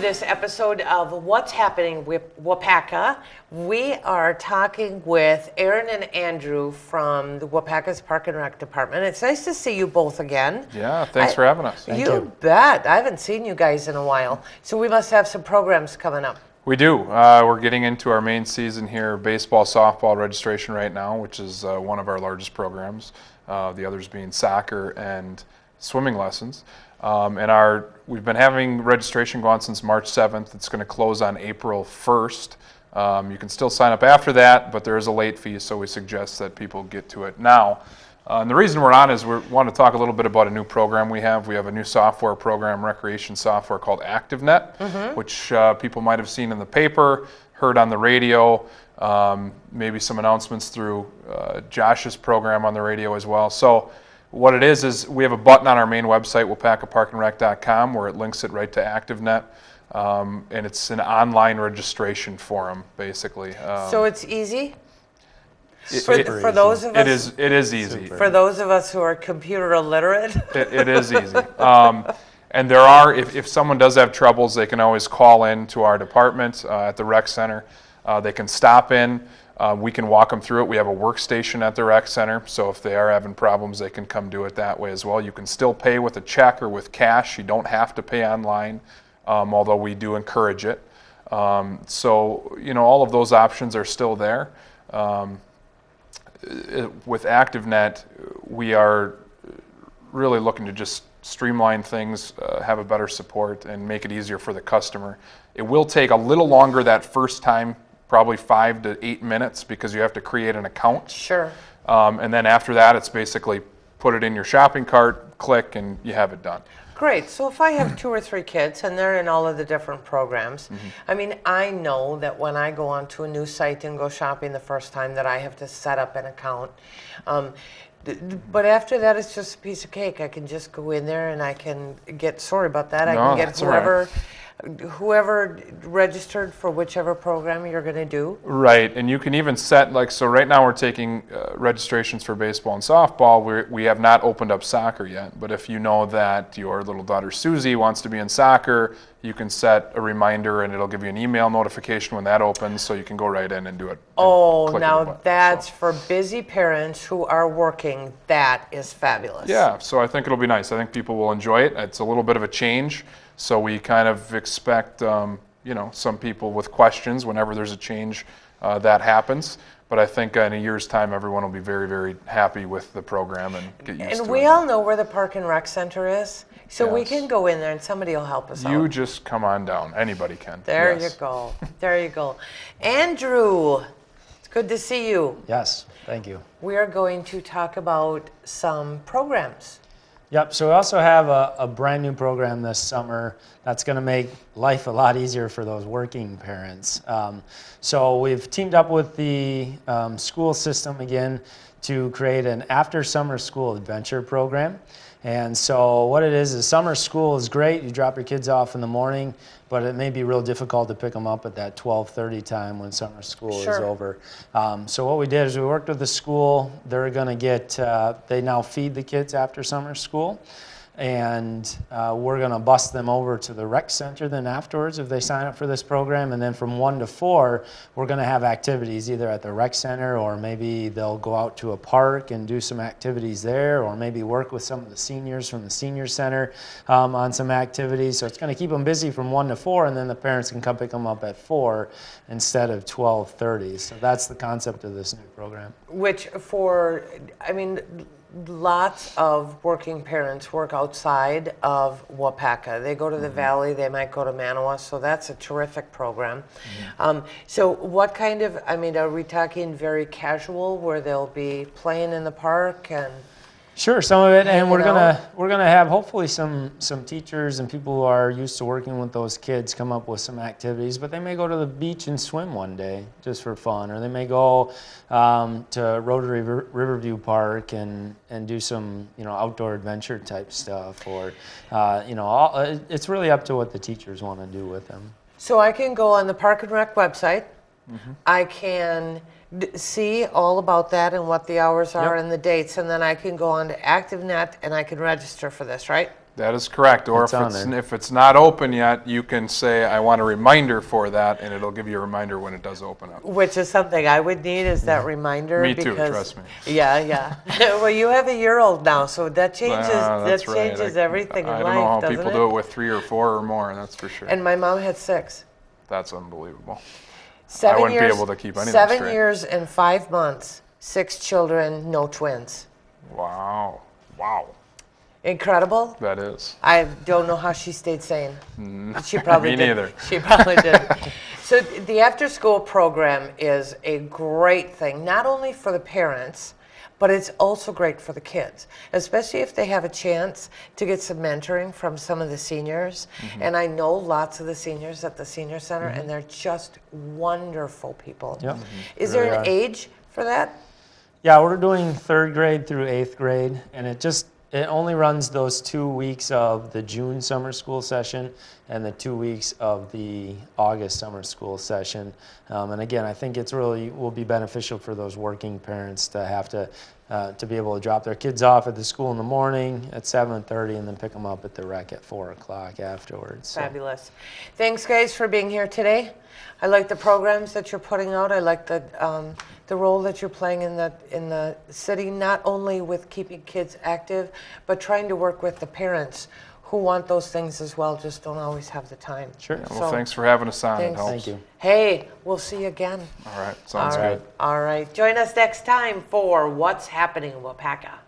this episode of What's Happening with Waupaca. We are talking with Aaron and Andrew from the Waupaca's Park and Rec Department. It's nice to see you both again. Yeah, thanks for having us. Thank you. Bet. I haven't seen you guys in a while. So we must have some programs coming up. We do. We're getting into our main season here, baseball, softball registration right now, which is one of our largest programs. The others being soccer and swimming lessons. We've been having registration go on since March 7th. It's going to close on April 1st. You can still sign up after that, but there is a late fee, so we suggest that people get to it now. And the reason we're on is we want to talk a little bit about a new program we have. We have a new software program, recreation software called ActiveNet, which people might have seen in the paper, heard on the radio, maybe some announcements through Josh's program on the radio as well. So what it is we have a button on our main website, waupacaparkandrec.com, where it links it right to ActiveNet. And it's an online registration forum, basically. So it's easy? For those of us, it is easy. For those of us who are computer illiterate, it is easy. And there are, if someone does have troubles, they can always call in to our department at the rec center. They can stop in. We can walk them through it. We have a workstation at the rec center, so if they are having problems, they can come do it that way as well. You can still pay with a check or with cash. You don't have to pay online, although we do encourage it. So, all of those options are still there. With ActiveNet, we are really looking to just streamline things, have a better support, and make it easier for the customer. It will take a little longer that first time, probably 5 to 8 minutes, because you have to create an account. Sure. And then after that, it's basically put it in your shopping cart, click, and you have it done. Great. So if I have 2 or 3 kids and they're in all of the different programs, I mean, I know that when I go onto a new site and go shopping the first time that I have to set up an account. But after that, it's just a piece of cake. I can just go in there and I can get, sorry about that, I can get whoever registered for whichever program you're going to do. Right, and you can even set, so right now we're taking registrations for baseball and softball. We have not opened up soccer yet, but if you know that your little daughter Susie wants to be in soccer, you can set a reminder and it'll give you an email notification when that opens, so you can go right in and do it. Oh, now that's for busy parents who are working. That is fabulous. Yeah, so I think it'll be nice. I think people will enjoy it. It's a little bit of a change. So we kind of expect, some people with questions whenever there's a change that happens. But I think in a year's time, everyone will be very, very happy with the program and get used to it. And we all know where the Park and Rec Center is, so we can go in there and somebody will help us out. You just come on down. Anybody can. There you go. There you go. Andrew, it's good to see you. Yes, thank you. We are going to talk about some programs. Yep, so we also have a brand new program this summer that's going to make life a lot easier for those working parents. So we've teamed up with the school system again to create an after summer school adventure program. And so what it is summer school is great. You drop your kids off in the morning, but it may be real difficult to pick them up at that 12:30 time when summer school is over. So what we did is we worked with the school. They're going to get, they now feed the kids after summer school. And we're going to bus them over to the rec center then afterwards if they sign up for this program. And then from 1 to 4, we're going to have activities either at the rec center, or maybe they'll go out to a park and do some activities there, or maybe work with some of the seniors from the senior center on some activities. So it's going to keep them busy from 1 to 4, and then the parents can come pick them up at 4 instead of 12:30. So that's the concept of this new program. Which lots of working parents work outside of Waupaca. They go to the Valley, they might go to Manawa, so that's a terrific program. So what kind of, are we talking very casual where they'll be playing in the park and... Sure, some of it, and we're gonna have hopefully some teachers and people who are used to working with those kids come up with some activities. But they may go to the beach and swim one day just for fun, or they may go to Rotary Riverview Park and do some outdoor adventure type stuff, or it's really up to what the teachers want to do with them. So I can go on the Park and Rec website. I can see all about that and what the hours are and the dates, and then I can go on to ActiveNet and I can register for this, right? That is correct. Or It's on there. if it's not open yet, you can say, I want a reminder for that, and it'll give you a reminder when it does open up. Which is something I would need, is that reminder. Me too, because, trust me. Yeah, yeah. Well, you have a year-old now, so that changes That's right. changes everything in I life, don't know how doesn't people it? do it with 3 or 4 or more, that's for sure. And my mom had 6. That's unbelievable. 7 wouldn't be years, able to keep any of them 7 straight. years and 5 months, 6 children, no twins. Wow. Wow. Incredible. That is. I don't know how she stayed sane. She probably Me did. neither. She probably did. So the after-school program is a great thing, not only for the parents, but it's also great for the kids, especially if they have a chance to get some mentoring from some of the seniors. And I know lots of the seniors at the senior center, and they're just wonderful people. Yep. Is Really there an are. age for that? Yeah, we're doing 3rd grade through 8th grade, and it only runs those 2 weeks of the June summer school session and the 2 weeks of the August summer school session. And again, I think it's really will be beneficial for those working parents to have to be able to drop their kids off at the school in the morning at 7:30 and then pick them up at the rec at 4 o'clock afterwards. So. Fabulous. Thanks, guys, for being here today. I like the programs that you're putting out. I like the role that you're playing in the city, not only with keeping kids active, but trying to work with the parents who want those things as well, just don't always have the time. Sure. Well, So, thanks for having us on. It thanks. helps. Thank you. Hey, we'll see you again. All right. Sounds All good. right. All right. Join us next time for What's Happening in Waupaca.